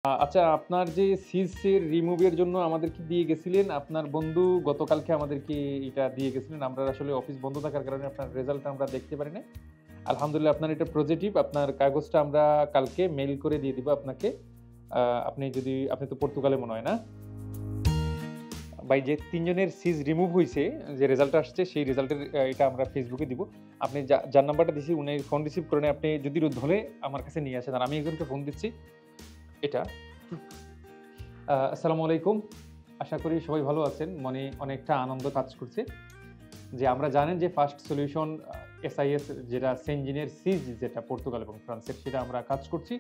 আচ্ছা, আপনার যে সিসের রিমুভের জন্য আমাদেরকে দিয়ে গেছিলেন, আপনার বন্ধু গতকালকে আমাদেরকে এটা দিয়ে গেছিলেন। আমরা আসলে অফিস বন্ধ থাকার কারণে আপনার রেজাল্টটা আমরা দেখতে পারি নাই। আলহামদুলিল্লাহ আপনার এটা পজিটিভ। আপনার কাগজটা আমরা কালকে মেইল করে দিয়ে দিব আপনাকে। আ আপনি তো পর্তুগালে মনে হয় না? ভাই যে ৩ জনের সিস রিমুভ হইছে, যে রেজাল্টটা আসছে সেই রেজাল্টের এটা আমরা ফেসবুকে দিব। আপনি যার নাম্বারটা দিছি উনি ফোন রিসিভ করে নাই। আপনি যদি ধরে আমার কাছে নিয়ে আসেন। আর আমি একজনকে ফোন দিচ্ছি। এটা আসসালামু আলাইকুম। আশা করি সবাই ভালো আছেন। মনে অনেকটা আনন্দ কাজ করছে। যে আমরা জানেন যে ফার্স্ট সলিউশন SIS যেটা সেনজিনের সিজ যেটা পর্তুগাল এবং ফ্রান্সের সেটা আমরা কাজ করছি।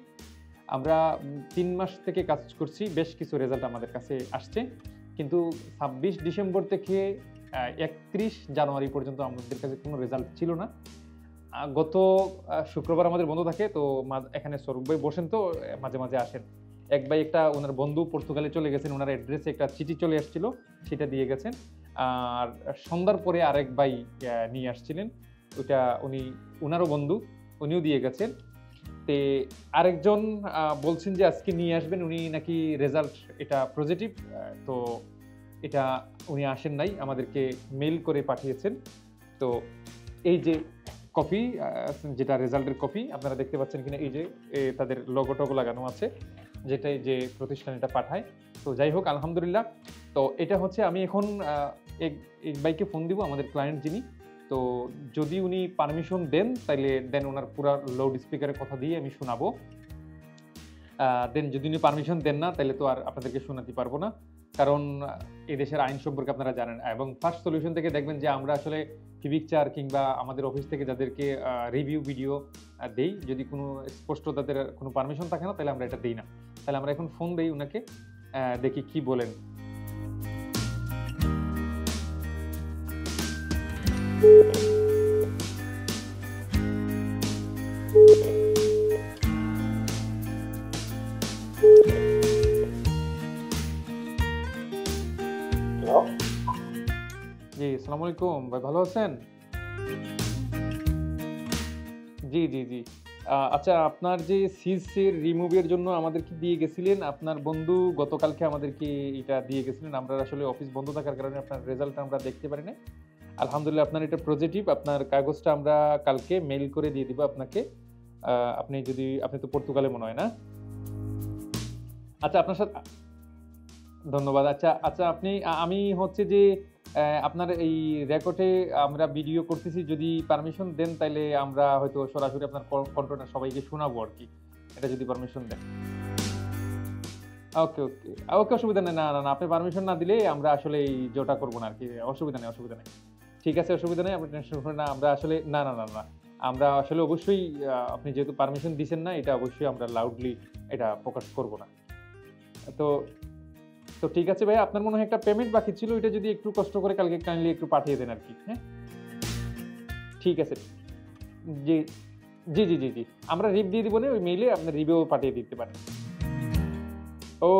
আমরা ৩ মাস থেকে কাজ করছি। বেশ কিছু রেজাল্ট আমাদের কাছে আসছে। কিন্তু ২৬ ডিসেম্বর থেকে ৩১ জানুয়ারি পর্যন্ত আমাদের কাছে কোনো রেজাল্ট ছিল না। গত শুক্রবার আমাদের বন্ধ থাকে। তো এখানে সৌরভ ভাই বসেন তো মাঝে, মাঝে আসেন। এক ভাই একটা উনার বন্ধু পর্তুগালে চলে গেছেন। উনার অ্যাড্রেসে একটা চিঠি চলে আসছিল। সেটা দিয়ে গেছেন। আর সন্ধ্যার পরে আরেক ভাই নিয়ে আসছিলেন। ওইটা উনারও বন্ধু। উনিও দিয়ে গেছেন। তে আরেকজন বলছেন যে আজকে নিয়ে আসবেন। উনি নাকি রেজাল্ট এটা পজিটিভ। তো এটা উনি আসেন নাই। আমাদেরকে মেইল করে পাঠিয়েছেন। তো এই যে কপি যেটা রেজাল্টের কপি আপনারা দেখতে পাচ্ছেন কিনা এই যে তাদের লোগো-টোগো লাগানো আছে। যেটাই যে প্রতিষ্ঠান এটা পাঠায়। তো যাই হোক আলহামদুলিল্লাহ। তো এটা হচ্ছে আমি এখন এক এক ভাইকে ফোন দিব আমাদের ক্লায়েন্ট যিনি। তো যদি উনি পারমিশন দেন তাইলে দেন উনার পুরা লাউড স্পিকারে কথা দিয়ে আমি শোনাবো। দেন যদি উনি পারমিশন দেন না তাইলে তো আর আপনাদেরকে শোনাতে পারব না। কারণ এদেশের আইন সম্পর্কে আপনারা জানেন এবং ফার্স্ট সলিউশন থেকে দেখবেন যে আমরা আসলে পিকচার কিংবা আমাদের অফিস থেকে যাদেরকে রিভিউ ভিডিও দেই, যদি কোনো স্পষ্ট তাদের কোনো পারমিশন থাকে না তাহলে আমরা এটা দেই না। তাহলে আমরা এখন ফোন দেই উনাকে, দেখি কি বলেন। হ্যালো? জি, আসসালামু আলাইকুম। ভাই ভালো আছেন? জি, জি, জি। আচ্ছা, আপনার যে সিসের রিমুভের জন্য আমাদেরকে দিয়ে গেছিলেন, আপনার বন্ধু গতকালকে আমাদেরকে এটা দিয়ে গেছিলেন। আমরা আসলে অফিস বন্ধ থাকার কারণে আপনার রেজাল্টটা আমরা দেখতে পারি নাই। আলহামদুলিল্লাহ আপনার এটা পজিটিভ। আপনার কাগজটা আমরা কালকে মেইল করে দিয়ে দিব আপনাকে। আ আপনি তো পর্তুগালে মনে হয় না? আচ্ছা আপনার সাথে ধন্যবাদ। আচ্ছা, আচ্ছা আমি হচ্ছে যে আপনার এই রেকর্ডে আমরা ভিডিও করতেছি। যদি পারমিশন দেন তাইলে আমরা হয়তো সরাসরি আপনার কণ্ঠটা সবাইকে শোনাবো আরকি। এটা যদি পারমিশন দেন। ওকে, ওকে। ওকে অসুবিধা নেই। না, না, না। আপনি পারমিশন না দিলে আমরা আসলে এই ওটা করব না আরকি। অসুবিধা নেই, অসুবিধা নেই। ঠিক আছে, অসুবিধা নেই। আপনি টেনশন করবেন না। আমরা আসলে না, না, না, না। আমরা আসলে অবশ্যই আপনি যেহেতু পারমিশন দিছেন না, এটা অবশ্যই আমরা লাউডলি এটা প্রকাশ করব না। তো তো ঠিক আছে ভাইয়া, আপনার মনে হয় একটা পেমেন্ট বাকি ছিল। ওইটা যদি একটু কষ্ট করে কালকে কাইন্ডলি একটু পাঠিয়ে দেন আরকি। হ্যাঁ? ঠিক আছে। জি, জি, জি, জি, জি। আমরা রিপ দিয়ে দিবনে ওই মেইলে আপনি রিপেও পাঠিয়ে দিতে পারেন।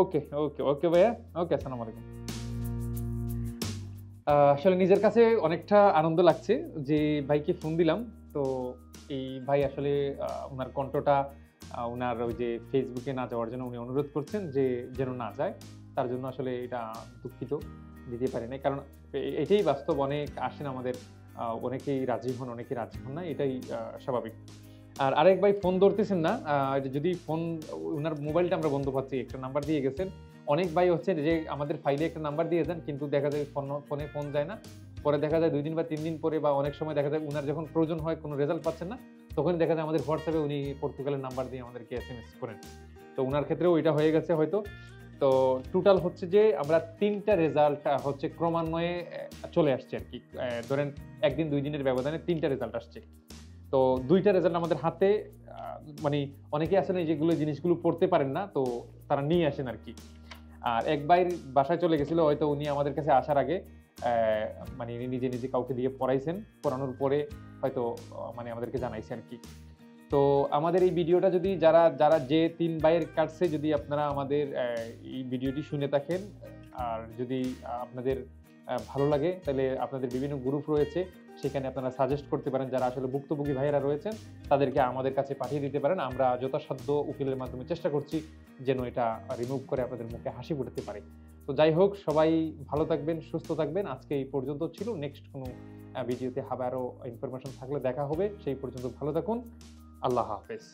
ওকে, ওকে, ওকে ভাইয়া। ওকে, আসসালামু আলাইকুম। আসলে নিজের কাছে অনেকটা আনন্দ লাগছে যে ভাইকে ফোন দিলাম। তো এই ভাই আসলে উনার কণ্ঠটা উনার ওই যে Facebook এ না যাওয়ার জন্য উনি অনুরোধ করছেন যে যেন না যায়। তার জন্য আসলে এটা দুঃখিত, দিতে পারি নাই। কারণ এটাই বাস্তব। অনেক আসেন আমাদের অনেকেই রাজি হন, অনেকেই রাজি হন না। এটাই স্বাভাবিক। আর আরেক ভাই ফোন ধরতেছেন না। যদি ফোন উনার মোবাইলটা আমরা বন্ধ পাচ্ছি। একটা নাম্বার দিয়ে গেছেন। অনেক ভাই হচ্ছে যে আমাদের ফাইলে একটা নাম্বার দিয়ে দেন কিন্তু দেখা যায় ফোনে ফোন যায় না। পরে দেখা যায় ২ দিন বা ৩ দিন পরে বা অনেক সময় দেখা যায় উনার যখন প্রয়োজন হয় কোনো রেজাল্ট পাচ্ছেন না, তখনই দেখা যায় আমাদের WhatsApp এ উনি পর্তুগালের নাম্বার দিয়ে আমাদেরকে এসএমএস করেন। তো উনার ক্ষেত্রেও এটা হয়ে গেছে হয়তো। তো টোটাল হচ্ছে যে আমরা ৩ টা রেজাল্ট হচ্ছে ক্রমান্বয়ে চলে আসছে আরকি। ধরেন ১ দিন ২ দিনের ব্যবধানে ৩ টা রেজাল্ট আসছে। তো ২ টা রেজাল্ট আমাদের হাতে আ মানি অনেকেই আছেন এই যেগুলো জিনিসগুলো পড়তে পারেন না, তো তারা নিয়ে আসেন আরকি। আর এক ভাইয়ের বাসায় চলে গেছিল হয়তো উনি আমাদের কাছে আসার আগে মানে নিজে, নিজে কাউকে দিয়ে পড়াইছেন। পড়ানোর পরে হয়তো মানে আমাদেরকে জানাইছে আরকি। তো আমাদের এই ভিডিওটা যদি যারা যে ৩ ভাইয়ের কাছে যদি আপনারা আমাদের এই ভিডিওটি শুনে থাকেন, আর যদি আপনাদের ভালো লাগে তাহলে আপনাদের বিভিন্ন গ্রুপ রয়েছে, সেখানে আপনারা সাজেস্ট করতে পারেন। যারা আসলে ভুক্তভোগী ভাইয়েরা রয়েছেন তাদেরকে আমাদের কাছে পাঠিয়ে দিতে পারেন। আমরা যথাসাধ্য উকিলের মাধ্যমে চেষ্টা করছি যেন এটা রিমুভ করে আপনাদের মুখে হাসি ফুটাতে পারি। তো যাই হোক, সবাই ভালো থাকবেন, সুস্থ থাকবেন। আজকে এই পর্যন্ত ছিল। নেক্সট কোনো ভিডিওতে আবারও ইনফরমেশন থাকলে দেখা হবে। সেই পর্যন্ত ভালো থাকুন। আল্লাহ হাফেজ।